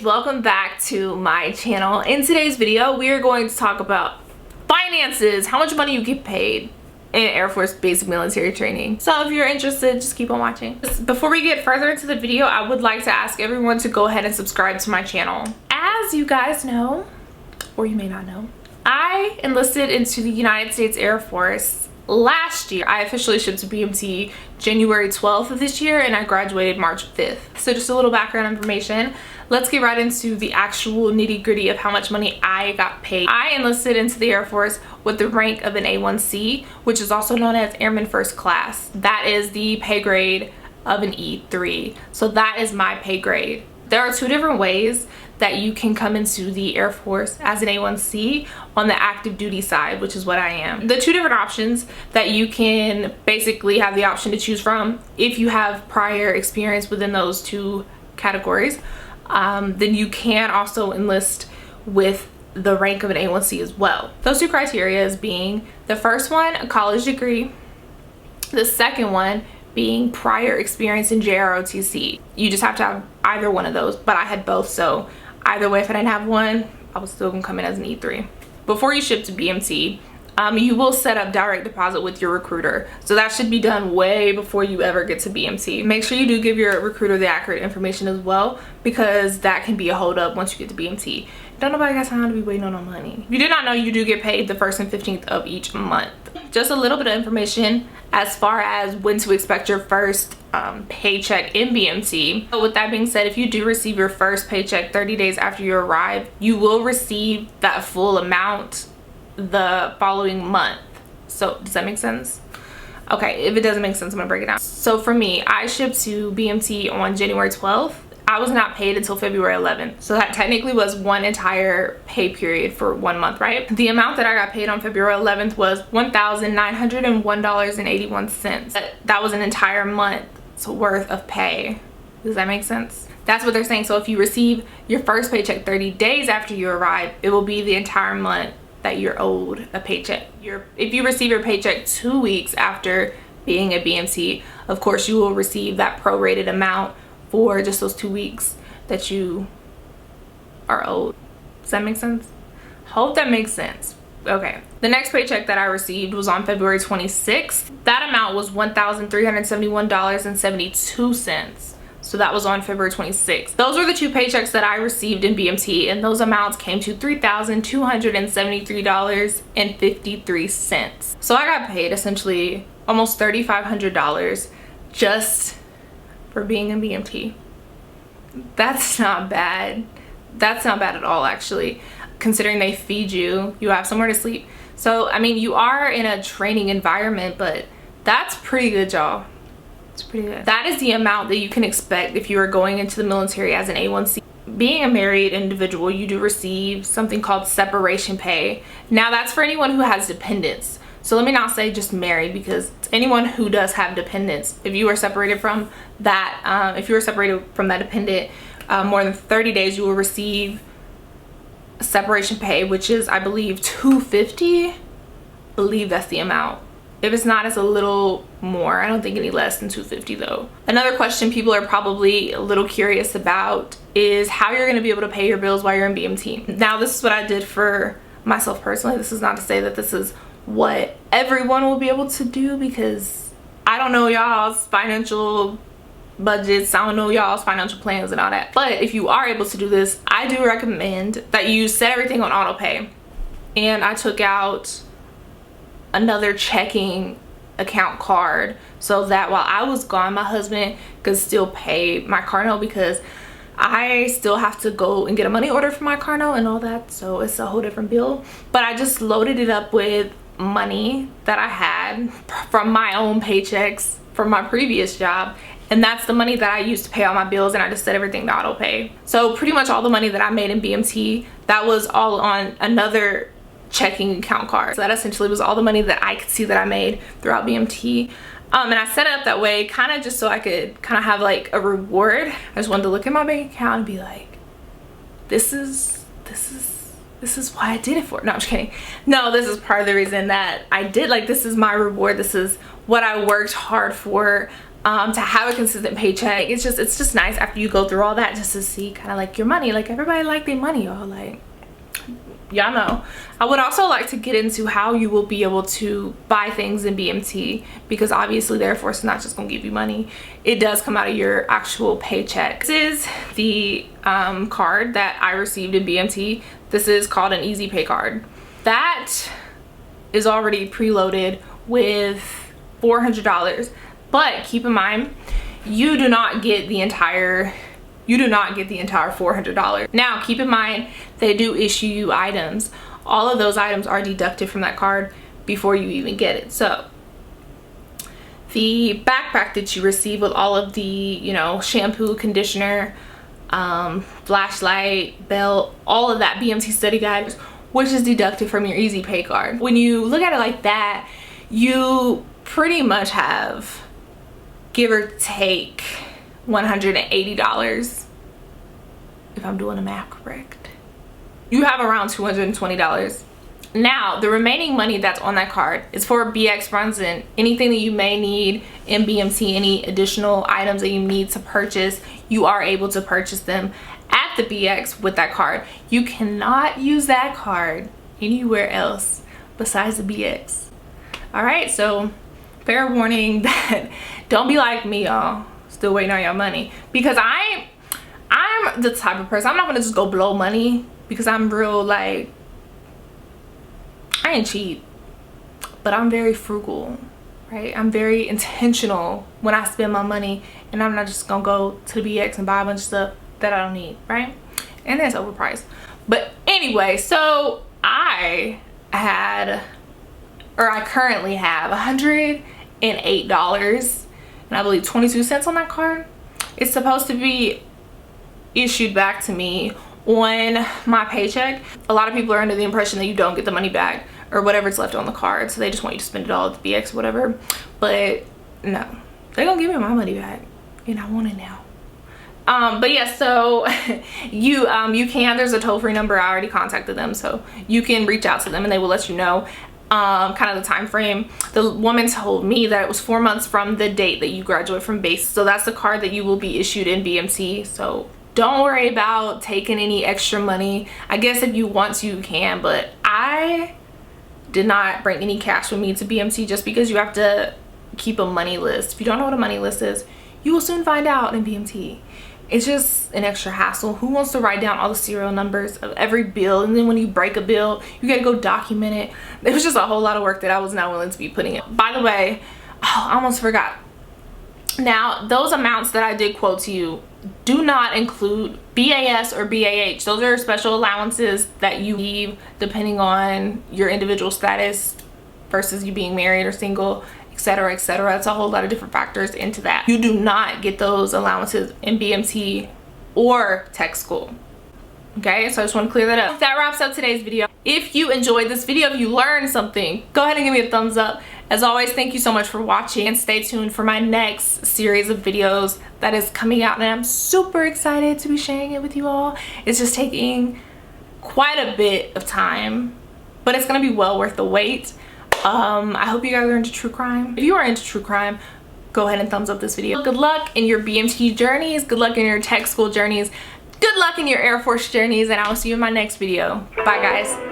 Welcome back to my channel. In today's video we are going to talk about finances, how much money you get paid in Air Force basic military training. So if you're interested, just keep on watching. Before we get further into the video, I would like to ask everyone to go ahead and subscribe to my channel. As you guys know, or you may not know, I enlisted into the United States Air Force last year. I officially shipped to BMT January 12th of this year and I graduated March 5th. So just a little background information. Let's get right into the actual nitty-gritty of how much money I got paid. I enlisted into the Air Force with the rank of an A1C, which is also known as Airman First Class. That is the pay grade of an E3. So that is my pay grade. There are two different ways that you can come into the Air Force as an A1C on the active duty side, which is what I am. The two different options that you can basically have the option to choose from if you have prior experience within those two categories, then you can also enlist with the rank of an A1C as well. Those two criteria being the first one, a college degree, the second one being prior experience in JROTC. You just have to have either one of those, but I had both, so either way, if I didn't have one, I was still gonna come in as an E3. Before you ship to BMT, you will set up direct deposit with your recruiter. So that should be done way before you ever get to BMT. Make sure you do give your recruiter the accurate information as well, because that can be a holdup once you get to BMT. Don't nobody got time to be waiting on no money. If you did not know, you do get paid the 1st and 15th of each month. Just a little bit of information as far as when to expect your first paycheck in BMT. So with that being said, if you do receive your first paycheck 30 days after you arrive, you will receive that full amount the following month. So does that make sense? Okay, if it doesn't make sense, I'm gonna break it down. So for me, I shipped to BMT on January 12th. I was not paid until February 11th. So that technically was one entire pay period for 1 month, right? The amount that I got paid on February 11th was $1,901.81. That was an entire month's worth of pay. Does that make sense? That's what they're saying. So if you receive your first paycheck 30 days after you arrive, it will be the entire month that you're owed a paycheck. If you receive your paycheck 2 weeks after being at BMT, of course you will receive that prorated amount for just those 2 weeks that you are owed. Does that make sense? Hope that makes sense. Okay, the next paycheck that I received was on February 26th. That amount was $1,371.72. So that was on February 26th. Those were the two paychecks that I received in BMT, and those amounts came to $3,273.53. So I got paid essentially almost $3,500 just for being in BMT. That's not bad. That's not bad at all, actually, considering they feed you, you have somewhere to sleep. So I mean, you are in a training environment, but that's pretty good, y'all. It's pretty good. That is the amount that you can expect if you are going into the military as an A1C. Being a married individual, you do receive something called separation pay. Now that's for anyone who has dependents. So let me not say just married, because anyone who does have dependents, if you are separated from that, dependent more than 30 days, you will receive separation pay, which is, I believe, $250. I believe that's the amount. If it's not, it's a little more. I don't think any less than $250 though. Another question people are probably a little curious about is how you're going to be able to pay your bills while you're in BMT. Now this is what I did for myself personally. This is not to say that this is what everyone will be able to do, because I don't know y'all's financial budgets, I don't know y'all's financial plans and all that. But if you are able to do this, I do recommend that you set everything on auto pay. And I took out another checking account card so that while I was gone, my husband could still pay my car note, because I still have to go and get a money order for my car note and all that, so it's a whole different bill. But I just loaded it up with money that I had from my own paychecks from my previous job, and that's the money that I used to pay all my bills, and I just set everything to auto pay. So pretty much all the money that I made in BMT, that was all on another checking account card. So that essentially was all the money that I could see that I made throughout BMT. And I set it up that way kind of just so I could kind of have like a reward. I just wanted to look at my bank account and be like, this is why I did it for. No, I'm just kidding. No, this is part of the reason that I did, like, this is my reward. This is what I worked hard for. to have a consistent paycheck. It's just nice after you go through all that, just to see kind of like your money. Like, everybody like their money, y'all. Like, y'all know. I would also like to get into how you will be able to buy things in BMT, because obviously the Air Force is not just gonna give you money. It does come out of your actual paycheck. This is the card that I received in BMT. This is called an Easy Pay card. That is already preloaded with $400, but keep in mind, you do not get the entire $400. Now, keep in mind, they do issue you items. All of those items are deducted from that card before you even get it. So the backpack that you receive with all of the, you know, shampoo, conditioner, flashlight, belt, all of that BMT study guide, which is deducted from your Easy Pay card. When you look at it like that, you pretty much have, give or take, $180, if I'm doing the math correct. You have around $220. Now, the remaining money that's on that card is for BX runs and anything that you may need in BMT, any additional items that you need to purchase, you are able to purchase them at the BX with that card. You cannot use that card anywhere else besides the BX. All right, so fair warning that don't be like me, y'all, still waiting on your money, because I'm the type of person, I'm not gonna just go blow money, because I'm real, like, I ain't cheap, but I'm very frugal, right? I'm very intentional when I spend my money, and I'm not just gonna go to the BX and buy a bunch of stuff that I don't need, right? And that's overpriced. But anyway, so I currently have $108 and I believe 22 cents on that card. It's supposed to be issued back to me on my paycheck. A lot of people are under the impression that you don't get the money back or whatever's left on the card, so they just want you to spend it all at the BX or whatever. But no, they're gonna give me my money back, and I want it now. But yeah, so you can, there's a toll-free number. I already contacted them, so you can reach out to them and they will let you know kind of the time frame. The woman told me that it was 4 months from the date that you graduate from base, so that's the card that you will be issued in BMT. So don't worry about taking any extra money. I guess if you want to, you can, but I did not bring any cash with me to BMT, just because you have to keep a money list. If you don't know what a money list is, you will soon find out in BMT. It's just an extra hassle. Who wants to write down all the serial numbers of every bill, and then when you break a bill, you gotta go document it? It was just a whole lot of work that I was not willing to be putting in. By the way, oh, I almost forgot. Now, those amounts that I did quote to you do not include BAS or BAH. Those are special allowances that you leave depending on your individual status versus you being married or single, etc., etc. It's a whole lot of different factors into that. You do not get those allowances in BMT or tech school. Okay, so I just want to clear that up. That wraps up today's video. If you enjoyed this video, if you learned something, go ahead and give me a thumbs up. As always, thank you so much for watching, and stay tuned for my next series of videos that is coming out, and I'm super excited to be sharing it with you all. It's just taking quite a bit of time, but it's gonna be well worth the wait. I hope you guys are into true crime. If you are into true crime, go ahead and thumbs up this video. Good luck in your BMT journeys, good luck in your tech school journeys, good luck in your Air Force journeys, and I will see you in my next video. Bye guys.